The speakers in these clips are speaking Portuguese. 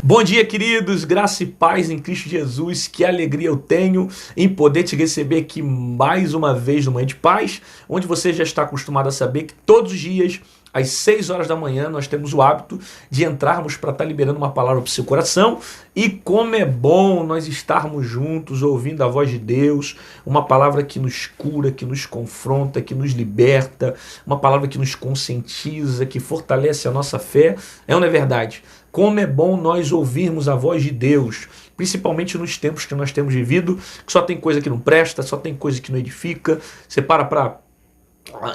Bom dia, queridos, graça e paz em Cristo Jesus, que alegria eu tenho em poder te receber aqui mais uma vez no Manhã de Paz, onde você já está acostumado a saber que todos os dias, às 6 horas da manhã, nós temos o hábito de entrarmos para estar liberando uma palavra para o seu coração, e como é bom nós estarmos juntos, ouvindo a voz de Deus, uma palavra que nos cura, que nos confronta, que nos liberta, uma palavra que nos conscientiza, que fortalece a nossa fé, é ou não é verdade? Como é bom nós ouvirmos a voz de Deus, principalmente nos tempos que nós temos vivido, que só tem coisa que não presta, só tem coisa que não edifica. Você para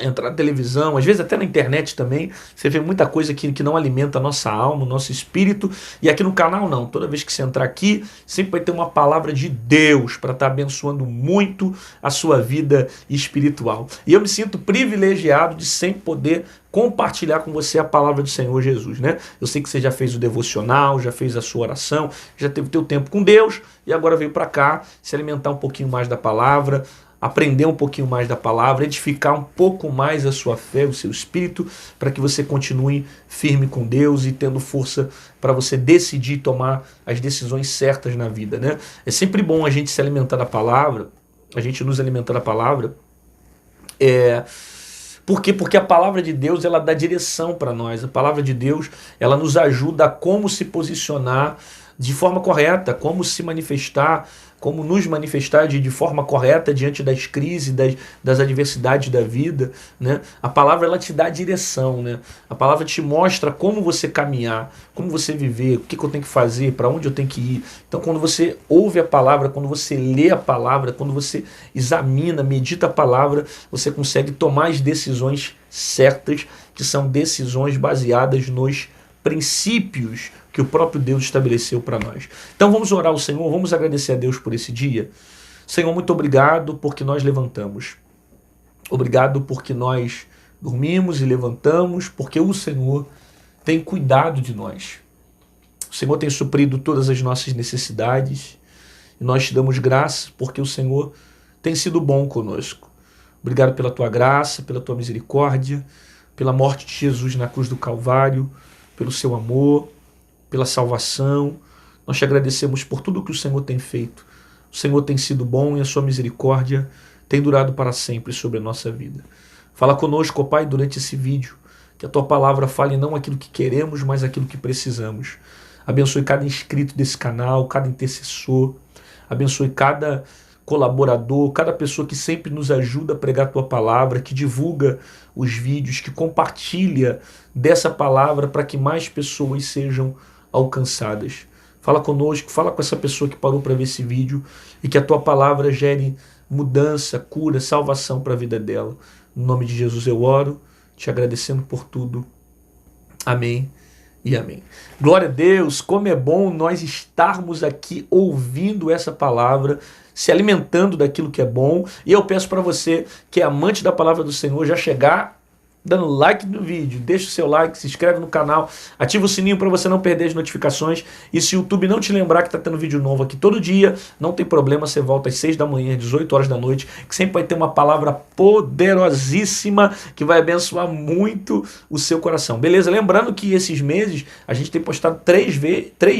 entrar na televisão, às vezes até na internet também, você vê muita coisa que não alimenta a nossa alma, o nosso espírito, e aqui no canal não. Toda vez que você entrar aqui, sempre vai ter uma palavra de Deus para estar abençoando muito a sua vida espiritual. E eu me sinto privilegiado de sempre poder compartilhar com você a palavra do Senhor Jesus, né? Eu sei que você já fez o devocional, já fez a sua oração, já teve o teu tempo com Deus, e agora veio para cá se alimentar um pouquinho mais da palavra, aprender um pouquinho mais da palavra, edificar um pouco mais a sua fé, o seu espírito, para que você continue firme com Deus e tendo força para você decidir tomar as decisões certas na vida, né? É sempre bom a gente se alimentar da palavra, a gente nos alimentar da palavra. Por quê? Porque a palavra de Deus, ela dá direção para nós. A palavra de Deus, ela nos ajuda a como se posicionar de forma correta, como se manifestar, como nos manifestar de forma correta diante das crises, das adversidades da vida, né? A palavra, ela te dá direção, né? A palavra te mostra como você caminhar, como você viver, o que eu tenho que fazer, para onde eu tenho que ir. Então, quando você ouve a palavra, quando você lê a palavra, quando você examina, medita a palavra, você consegue tomar as decisões certas, que são decisões baseadas nos princípios que o próprio Deus estabeleceu para nós. Então vamos orar ao Senhor, vamos agradecer a Deus por esse dia. Senhor, muito obrigado porque nós levantamos. Obrigado porque nós dormimos e levantamos, porque o Senhor tem cuidado de nós. O Senhor tem suprido todas as nossas necessidades e nós te damos graça porque o Senhor tem sido bom conosco. Obrigado pela tua graça, pela tua misericórdia, pela morte de Jesus na cruz do Calvário, pelo seu amor, pela salvação. Nós te agradecemos por tudo que o Senhor tem feito. O Senhor tem sido bom e a sua misericórdia tem durado para sempre sobre a nossa vida. Fala conosco, ó Pai, durante esse vídeo, que a tua palavra fale não aquilo que queremos, mas aquilo que precisamos. Abençoe cada inscrito desse canal, cada intercessor, abençoe cada colaborador, cada pessoa que sempre nos ajuda a pregar a tua palavra, que divulga os vídeos, que compartilha dessa palavra para que mais pessoas sejam alcançadas. Fala conosco, fala com essa pessoa que parou para ver esse vídeo e que a tua palavra gere mudança, cura, salvação para a vida dela. No nome de Jesus eu oro, te agradecendo por tudo. Amém e amém. Glória a Deus, como é bom nós estarmos aqui ouvindo essa palavra, se alimentando daquilo que é bom. E eu peço para você que é amante da palavra do Senhor já chegar dando like no vídeo, deixa o seu like, se inscreve no canal, ativa o sininho para você não perder as notificações. E se o YouTube não te lembrar que está tendo vídeo novo aqui todo dia, não tem problema, você volta às 6 da manhã, às 18 horas da noite, que sempre vai ter uma palavra poderosíssima que vai abençoar muito o seu coração. Beleza? Lembrando que esses meses a gente tem postado 3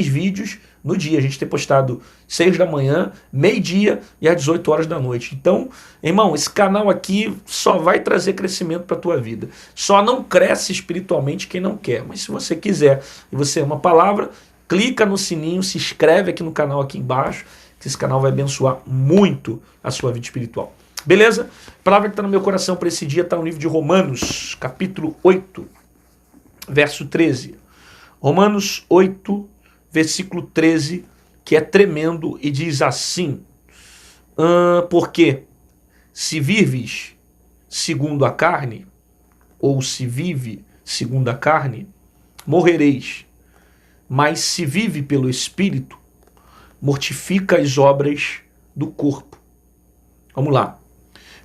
vídeos no dia. A gente tem postado 6 da manhã, meio-dia e às 18 horas da noite. Então, irmão, esse canal aqui só vai trazer crescimento para a tua vida. Só não cresce espiritualmente quem não quer. Mas se você quiser e você ama a palavra, clica no sininho, se inscreve aqui no canal aqui embaixo, que esse canal vai abençoar muito a sua vida espiritual. Beleza? A palavra que está no meu coração para esse dia está no livro de Romanos, capítulo 8, verso 13. Romanos 8, versículo 13, que é tremendo e diz assim: porque se vives segundo a carne, ou se vive segundo a carne, morrereis. Mas se vive pelo Espírito, mortifica as obras do corpo. Vamos lá.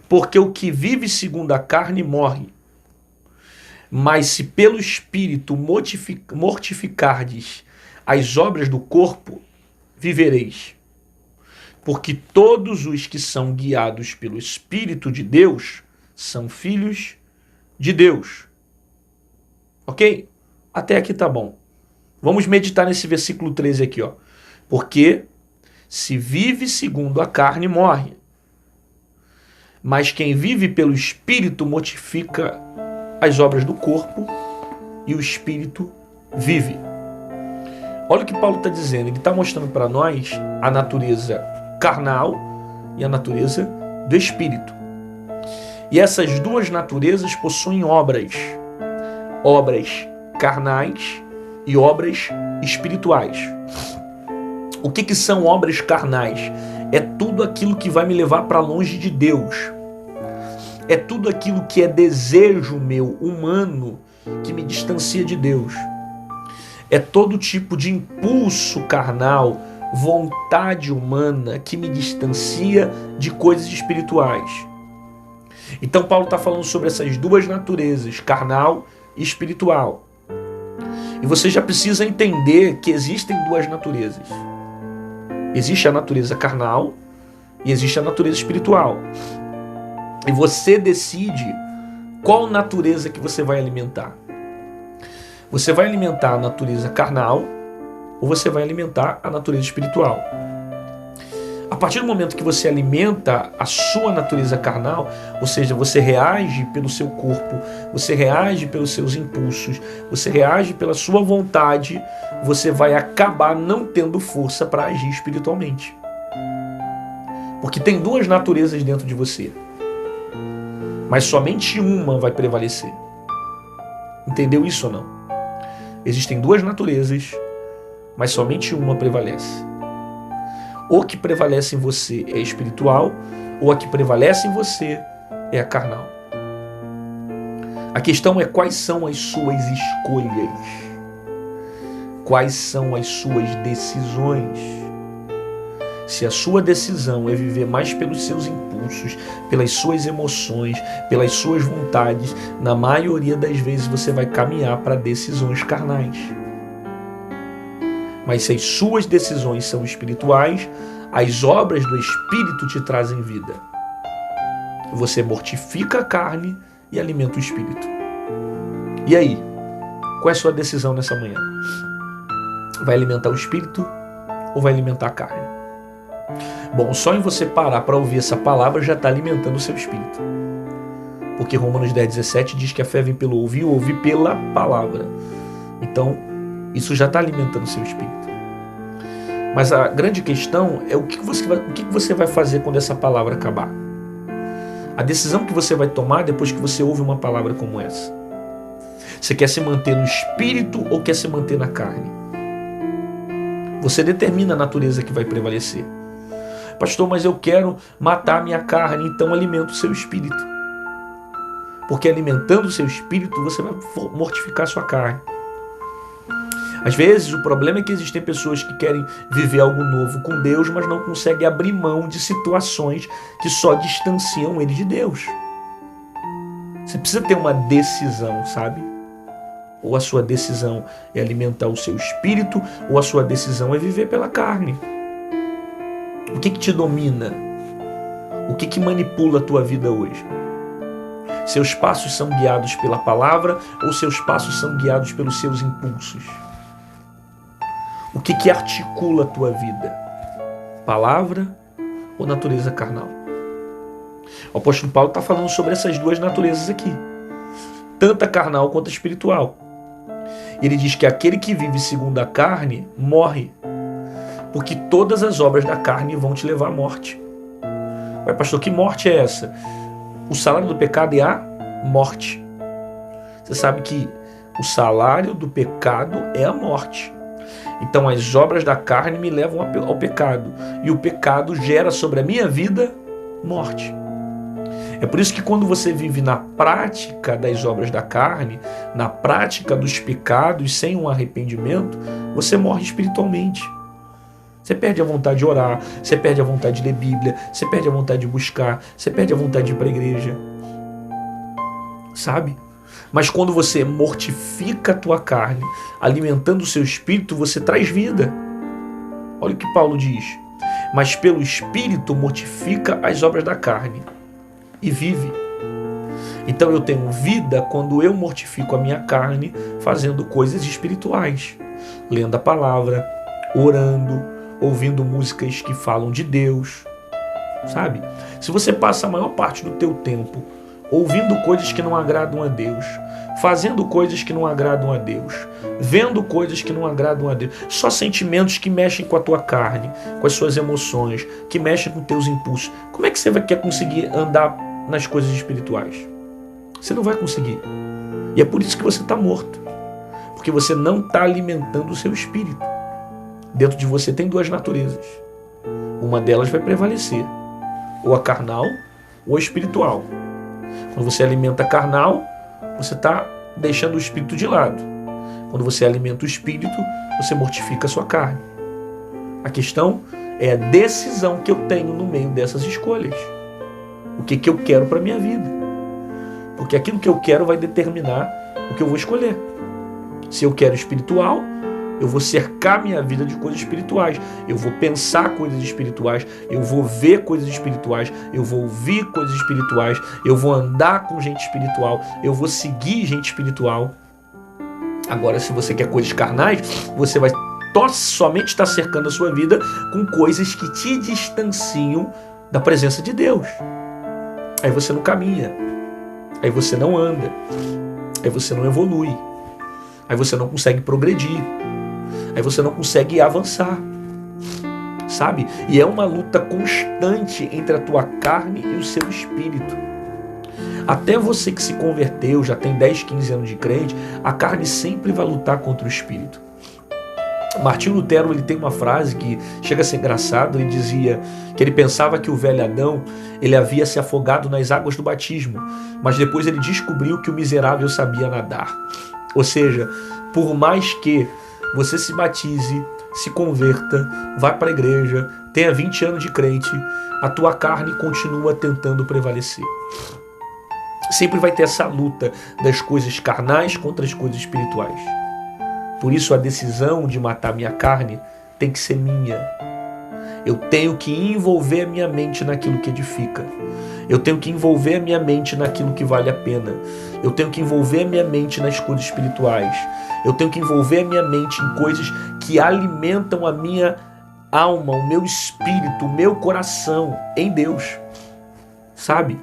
Porque o que vive segundo a carne morre. Mas se pelo Espírito mortificardes as obras do corpo, vivereis. Porque todos os que são guiados pelo Espírito de Deus são filhos de Deus. Ok? Até aqui tá bom. Vamos meditar nesse versículo 13 aqui, ó. Porque se vive segundo a carne, morre. Mas quem vive pelo Espírito mortifica as obras do corpo e o Espírito vive. Olha o que Paulo está dizendo. Ele está mostrando para nós a natureza carnal e a natureza do Espírito. E essas duas naturezas possuem obras. Obras carnais e obras espirituais. O que são obras carnais? É tudo aquilo que vai me levar para longe de Deus. É tudo aquilo que é desejo meu, humano, que me distancia de Deus. É todo tipo de impulso carnal, vontade humana que me distancia de coisas espirituais. Então Paulo está falando sobre essas duas naturezas, carnal e espiritual. E você já precisa entender que existem duas naturezas. Existe a natureza carnal e existe a natureza espiritual. E você decide qual natureza que você vai alimentar. Você vai alimentar a natureza carnal ou você vai alimentar a natureza espiritual. A partir do momento que você alimenta a sua natureza carnal, ou seja, você reage pelo seu corpo, você reage pelos seus impulsos, você reage pela sua vontade, você vai acabar não tendo força para agir espiritualmente. Porque tem duas naturezas dentro de você, mas somente uma vai prevalecer. Entendeu isso ou não? Existem duas naturezas, mas somente uma prevalece. O que prevalece em você é espiritual, ou a que prevalece em você é a carnal. A questão é quais são as suas escolhas, quais são as suas decisões. Se a sua decisão é viver mais pelos seus impulsos, pelas suas emoções, pelas suas vontades, na maioria das vezes você vai caminhar para decisões carnais. Mas se as suas decisões são espirituais, as obras do Espírito te trazem vida. Você mortifica a carne e alimenta o Espírito. E aí? Qual é a sua decisão nessa manhã? Vai alimentar o Espírito ou vai alimentar a carne? Bom, só em você parar para ouvir essa palavra já está alimentando o seu Espírito. Porque Romanos 10:17 diz que a fé vem pelo ouvir, o ouvir pela palavra. Então, isso já está alimentando o seu espírito. Mas a grande questão é o que você vai fazer quando essa palavra acabar. A decisão que você vai tomar depois que você ouve uma palavra como essa. Você quer se manter no espírito ou quer se manter na carne? Você determina a natureza que vai prevalecer. Pastor, mas eu quero matar a minha carne, então alimenta o seu espírito. Porque alimentando o seu espírito, você vai mortificar a sua carne. Às vezes o problema é que existem pessoas que querem viver algo novo com Deus, mas não conseguem abrir mão de situações que só distanciam ele de Deus. Você precisa ter uma decisão, sabe? Ou a sua decisão é alimentar o seu espírito, ou a sua decisão é viver pela carne. O que te domina? O que manipula a tua vida hoje? Seus passos são guiados pela palavra ou seus passos são guiados pelos seus impulsos? O que articula a tua vida? Palavra ou natureza carnal? O apóstolo Paulo está falando sobre essas duas naturezas aqui. Tanto a carnal quanto a espiritual. Ele diz que aquele que vive segundo a carne morre. Porque todas as obras da carne vão te levar à morte. Mas pastor, que morte é essa? O salário do pecado é a morte. Você sabe que o salário do pecado é a morte. Então as obras da carne me levam ao pecado. E o pecado gera sobre a minha vida morte. É por isso que quando você vive na prática das obras da carne, na prática dos pecados, sem um arrependimento, você morre espiritualmente. Você perde a vontade de orar, você perde a vontade de ler Bíblia, você perde a vontade de buscar, você perde a vontade de ir para a igreja. Sabe? Mas quando você mortifica a tua carne, alimentando o seu espírito, você traz vida. Olha o que Paulo diz. Mas pelo espírito mortifica as obras da carne e vive. Então eu tenho vida quando eu mortifico a minha carne fazendo coisas espirituais. lendo a palavra, orando, ouvindo músicas que falam de Deus, sabe? Se você passa a maior parte do teu tempo ouvindo coisas que não agradam a Deus, fazendo coisas que não agradam a Deus, vendo coisas que não agradam a Deus, só sentimentos que mexem com a tua carne, com as suas emoções, que mexem com teus impulsos, como é que você vai conseguir andar nas coisas espirituais? Você não vai conseguir. E é por isso que você está morto. Porque você não está alimentando o seu espírito. Dentro de você tem duas naturezas. Uma delas vai prevalecer. Ou a carnal, ou a espiritual. Quando você alimenta a carnal, você está deixando o espírito de lado. Quando você alimenta o espírito, você mortifica a sua carne. A questão é a decisão que eu tenho no meio dessas escolhas. O que eu quero para a minha vida. Porque aquilo que eu quero vai determinar o que eu vou escolher. Se eu quero espiritual, eu vou cercar minha vida de coisas espirituais. Eu vou pensar coisas espirituais. Eu vou ver coisas espirituais. Eu vou ouvir coisas espirituais. Eu vou andar com gente espiritual. Eu vou seguir gente espiritual. Agora, se você quer coisas carnais, você vai somente estar cercando a sua vida com coisas que te distanciam da presença de Deus. Aí você não caminha. Aí você não anda. Aí você não evolui. Aí você não consegue progredir. Aí você não consegue avançar. Sabe? E é uma luta constante entre a tua carne e o seu espírito. Até você que se converteu, já tem 10, 15 anos de crente, a carne sempre vai lutar contra o espírito. Martinho Lutero, ele tem uma frase que chega a ser engraçado. Ele dizia que ele pensava que o velho Adão ele havia se afogado nas águas do batismo, mas depois ele descobriu que o miserável sabia nadar. Ou seja, por mais que você se batize, se converta, vá para a igreja, tenha 20 anos de crente, a tua carne continua tentando prevalecer. Sempre vai ter essa luta das coisas carnais contra as coisas espirituais. Por isso a decisão de matar minha carne tem que ser minha. Eu tenho que envolver a minha mente naquilo que edifica. Eu tenho que envolver a minha mente naquilo que vale a pena. Eu tenho que envolver a minha mente nas coisas espirituais. Eu tenho que envolver a minha mente em coisas que alimentam a minha alma, o meu espírito, o meu coração em Deus. Sabe?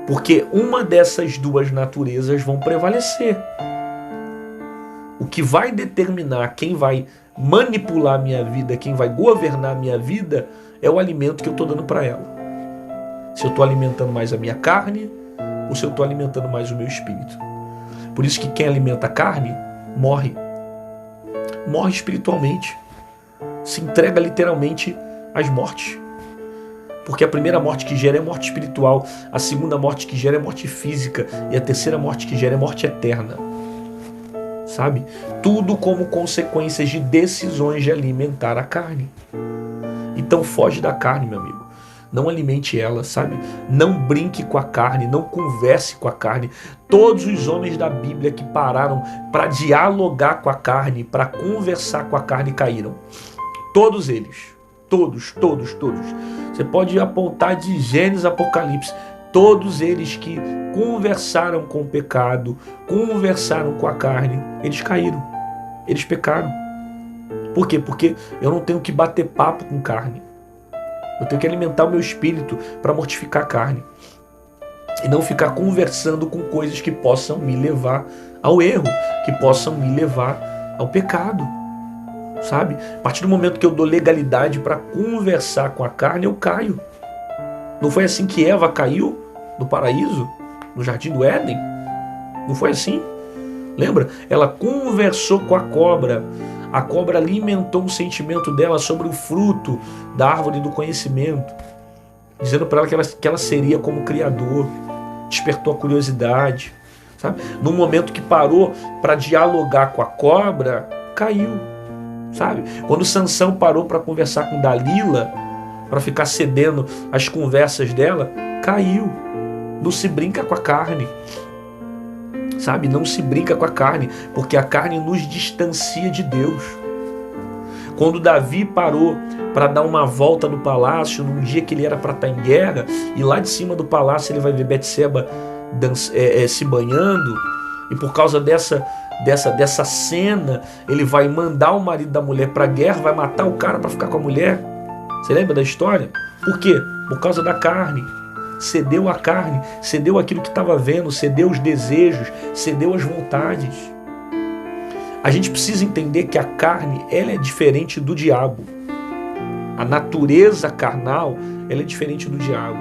Porque uma dessas duas naturezas vão prevalecer. O que vai determinar quem vai manipular a minha vida, quem vai governar a minha vida, é o alimento que eu estou dando para ela. Se eu estou alimentando mais a minha carne ou se eu estou alimentando mais o meu espírito. Por isso que quem alimenta a carne morre. Morre espiritualmente. Se entrega literalmente às mortes. Porque a primeira morte que gera é morte espiritual, a segunda morte que gera é morte física e a terceira morte que gera é morte eterna. Sabe? Tudo como consequências de decisões de alimentar a carne. Então foge da carne, meu amigo. Não alimente ela, sabe? Não brinque com a carne, não converse com a carne. Todos os homens da Bíblia que pararam para dialogar com a carne, para conversar com a carne, caíram. Todos eles. Todos. Você pode apontar de Gênesis a Apocalipse. Todos eles que conversaram com o pecado, conversaram com a carne, eles caíram. Eles pecaram. Por quê? Porque eu não tenho que bater papo com carne. Eu tenho que alimentar o meu espírito para mortificar a carne. E não ficar conversando com coisas que possam me levar ao erro, que possam me levar ao pecado. Sabe? A partir do momento que eu dou legalidade para conversar com a carne, eu caio. Não foi assim que Eva caiu no paraíso, no jardim do Éden? Não foi assim? Lembra? Ela conversou com a cobra alimentou um sentimento dela sobre o fruto da árvore do conhecimento, dizendo para ela que ela seria como criador, despertou a curiosidade, sabe? No momento que parou para dialogar com a cobra, caiu, sabe? Quando Sansão parou para conversar com Dalila, para ficar cedendo às conversas dela, caiu. Não se brinca com a carne. Sabe? Não se brinca com a carne, porque a carne nos distancia de Deus. Quando Davi parou para dar uma volta no palácio, num dia que ele era para estar em guerra, e lá de cima do palácio ele vai ver Betseba se banhando, e por causa dessa dessa cena, ele vai mandar o marido da mulher para a guerra, vai matar o cara para ficar com a mulher. Você lembra da história? Por quê? Por causa da carne. Cedeu a carne, cedeu aquilo que estava vendo, cedeu os desejos, cedeu as vontades. A gente precisa entender que a carne, ela é diferente do diabo. A natureza carnal, ela é diferente do diabo.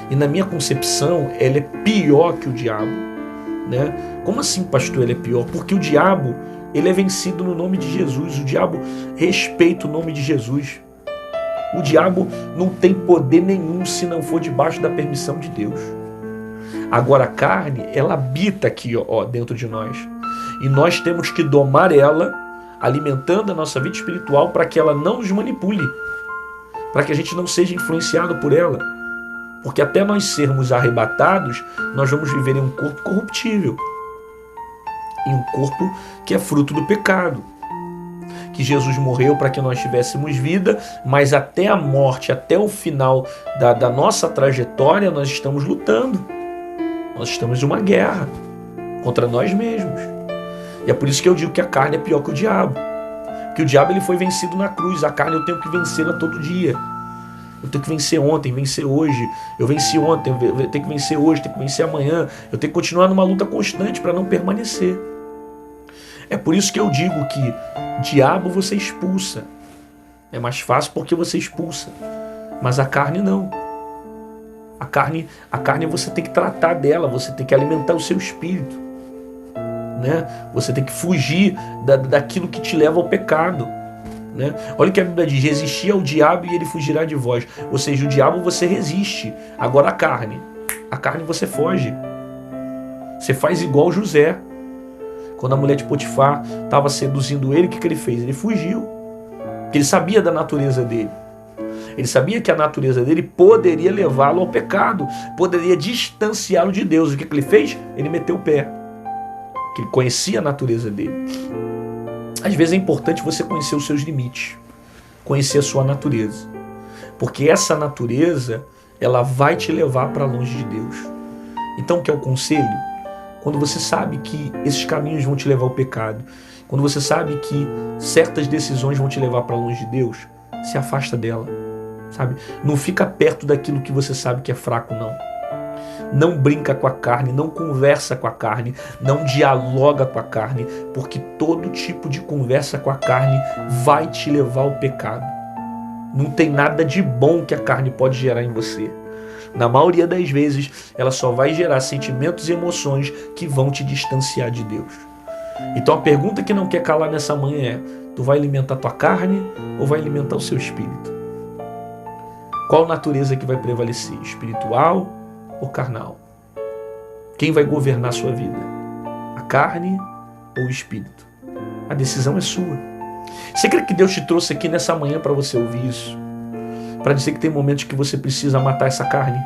E na minha concepção, ela é pior que o diabo, né? Como assim, pastor, ele é pior? Porque o diabo, ele é vencido no nome de Jesus. O diabo respeita o nome de Jesus. O diabo não tem poder nenhum se não for debaixo da permissão de Deus. Agora a carne, ela habita aqui, ó, dentro de nós. E nós temos que domar ela, alimentando a nossa vida espiritual para que ela não nos manipule, para que a gente não seja influenciado por ela. Porque até nós sermos arrebatados, nós vamos viver em um corpo corruptível, em um corpo que é fruto do pecado. Que Jesus morreu para que nós tivéssemos vida, mas até a morte, até o final da nossa trajetória, nós estamos lutando. Nós estamos em uma guerra contra nós mesmos. E é por isso que eu digo que a carne é pior que o diabo. Que o diabo ele foi vencido na cruz, a carne eu tenho que vencê-la todo dia. Eu tenho que vencer ontem, vencer hoje. Eu venci ontem, eu tenho que vencer hoje, tenho que vencer amanhã. Eu tenho que continuar numa luta constante para não permanecer. É por isso que eu digo que diabo você expulsa. É mais fácil porque você expulsa. Mas a carne não. A carne você tem que tratar dela, você tem que alimentar o seu espírito, né? Você tem que fugir daquilo que te leva ao pecado, né? Olha o que a Bíblia diz: resistir ao diabo e ele fugirá de vós. Ou seja, o diabo você resiste. Agora a carne você foge. Você faz igual José. Quando a mulher de Potifar estava seduzindo ele, o que ele fez? Ele fugiu. Porque ele sabia da natureza dele. Ele sabia que a natureza dele poderia levá-lo ao pecado, poderia distanciá-lo de Deus. O que ele fez? Ele meteu o pé. Porque ele conhecia a natureza dele. Às vezes é importante você conhecer os seus limites, conhecer a sua natureza. Porque essa natureza, ela vai te levar para longe de Deus. Então, o que é o conselho? Quando você sabe que esses caminhos vão te levar ao pecado, quando você sabe que certas decisões vão te levar para longe de Deus, se afasta dela, sabe? Não fica perto daquilo que você sabe que é fraco, não. Não brinca com a carne, não conversa com a carne, não dialoga com a carne, porque todo tipo de conversa com a carne vai te levar ao pecado. Não tem nada de bom que a carne pode gerar em você. Na maioria das vezes, ela só vai gerar sentimentos e emoções que vão te distanciar de Deus. Então a pergunta que não quer calar nessa manhã é: tu vai alimentar tua carne ou vai alimentar o seu espírito? Qual natureza que vai prevalecer? Espiritual ou carnal? Quem vai governar a sua vida? A carne ou o espírito? A decisão é sua. Você crê que Deus te trouxe aqui nessa manhã para você ouvir isso? Para dizer que tem momentos que você precisa matar essa carne,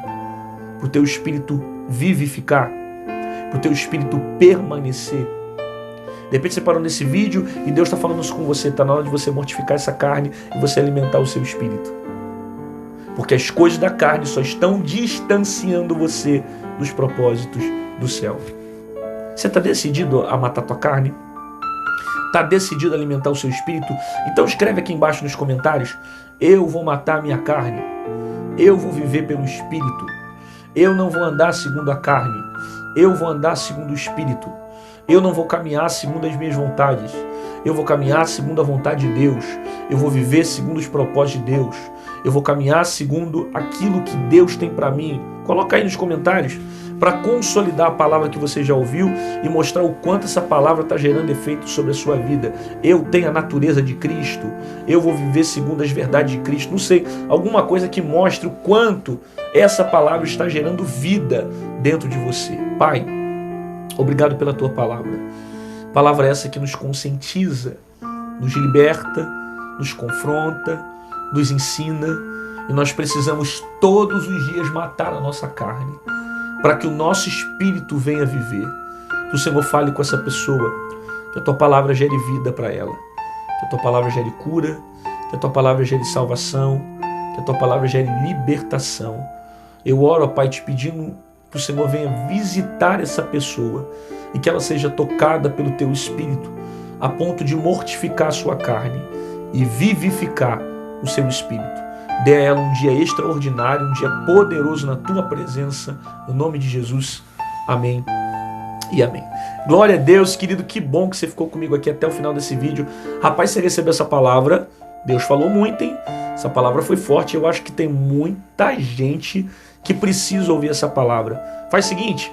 para o teu espírito vivificar, para o teu espírito permanecer. De repente você parou nesse vídeo e Deus está falando isso com você. Está na hora de você mortificar essa carne e você alimentar o seu espírito. Porque as coisas da carne só estão distanciando você dos propósitos do céu. Você está decidido a matar a tua carne? Está decidido a alimentar o seu espírito? Então escreve aqui embaixo nos comentários: eu vou matar a minha carne. Eu vou viver pelo espírito. Eu não vou andar segundo a carne. Eu vou andar segundo o espírito. Eu não vou caminhar segundo as minhas vontades. Eu vou caminhar segundo a vontade de Deus. Eu vou viver segundo os propósitos de Deus. Eu vou caminhar segundo aquilo que Deus tem para mim. Coloca aí nos comentários para consolidar a palavra que você já ouviu e mostrar o quanto essa palavra está gerando efeito sobre a sua vida. Eu tenho a natureza de Cristo. Eu vou viver segundo as verdades de Cristo. Não sei, alguma coisa que mostre o quanto essa palavra está gerando vida dentro de você. Pai, obrigado pela tua palavra. Palavra essa que nos conscientiza, nos liberta, nos confronta, nos ensina, e nós precisamos todos os dias matar a nossa carne para que o nosso espírito venha viver. Que o Senhor fale com essa pessoa, que a tua palavra gere vida para ela, que a tua palavra gere cura, que a tua palavra gere salvação, que a tua palavra gere libertação. Eu oro, ó Pai, te pedindo que o Senhor venha visitar essa pessoa e que ela seja tocada pelo teu Espírito, a ponto de mortificar a sua carne e vivificar o seu espírito. Dê a ela um dia extraordinário, um dia poderoso na tua presença, no nome de Jesus. Amém e amém. Glória a Deus, querido, que bom que você ficou comigo aqui até o final desse vídeo. Rapaz, você recebeu essa palavra, Deus falou muito, hein? Essa palavra foi forte, eu acho que tem muita gente que precisa ouvir essa palavra. Faz o seguinte,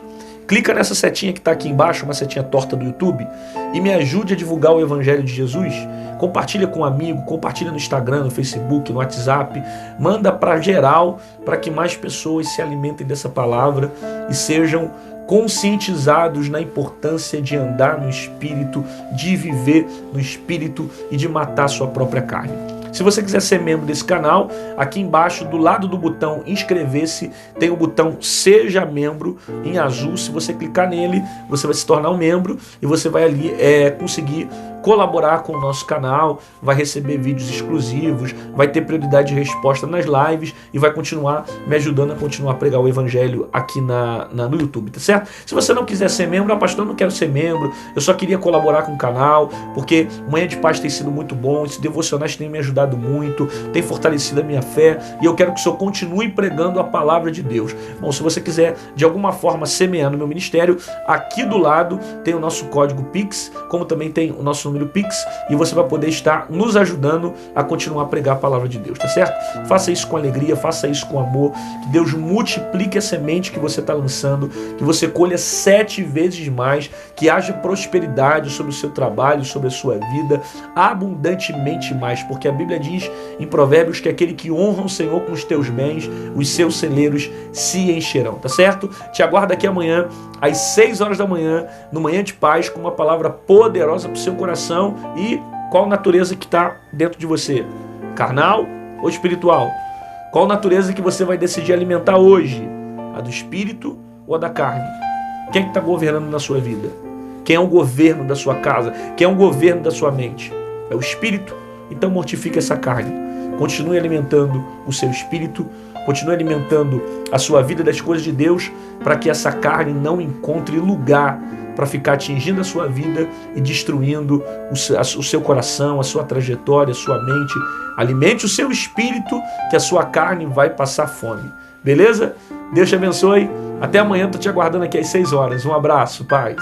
clica nessa setinha que está aqui embaixo, uma setinha torta do YouTube, e me ajude a divulgar o Evangelho de Jesus. Compartilha com um amigo, compartilha no Instagram, no Facebook, no WhatsApp, manda para geral, para que mais pessoas se alimentem dessa palavra e sejam conscientizados na importância de andar no Espírito, de viver no Espírito e de matar a sua própria carne. Se você quiser ser membro desse canal, aqui embaixo, do lado do botão inscrever-se, tem o botão Seja Membro, em azul. Se você clicar nele, você vai se tornar um membro e você vai ali conseguir colaborar com o nosso canal, vai receber vídeos exclusivos, vai ter prioridade de resposta nas lives e vai continuar me ajudando a continuar a pregar o Evangelho aqui no YouTube, tá certo? Se você não quiser ser membro, pastor, eu não quero ser membro, eu só queria colaborar com o canal, porque Manhã de Paz tem sido muito bom, esses devocionais têm me ajudado muito, tem fortalecido a minha fé e eu quero que o senhor continue pregando a palavra de Deus. Bom, se você quiser de alguma forma semear no meu ministério, aqui do lado tem o nosso código Pix, como também tem o nosso número Pix, e você vai poder estar nos ajudando a continuar a pregar a palavra de Deus, tá certo? Faça isso com alegria, faça isso com amor, que Deus multiplique a semente que você está lançando, que você colha 7 vezes mais, que haja prosperidade sobre o seu trabalho, sobre a sua vida, abundantemente mais, porque a Bíblia diz em Provérbios que aquele que honra o Senhor com os teus bens, os seus celeiros se encherão, tá certo? Te aguardo aqui amanhã, às 6 horas da manhã, no Manhã de Paz, com uma palavra poderosa para o seu coração. E qual natureza que está dentro de você? Carnal ou espiritual? Qual natureza que você vai decidir alimentar hoje? A do espírito ou a da carne? Quem está governando na sua vida? Quem é o governo da sua casa? Quem é o governo da sua mente? É o espírito? Então mortifique essa carne. Continue alimentando o seu espírito, continue alimentando a sua vida das coisas de Deus, para que essa carne não encontre lugar para ficar atingindo a sua vida e destruindo o seu coração, a sua trajetória, a sua mente. Alimente o seu espírito, que a sua carne vai passar fome. Beleza? Deus te abençoe. Até amanhã, estou te aguardando aqui às 6 horas. Um abraço, paz.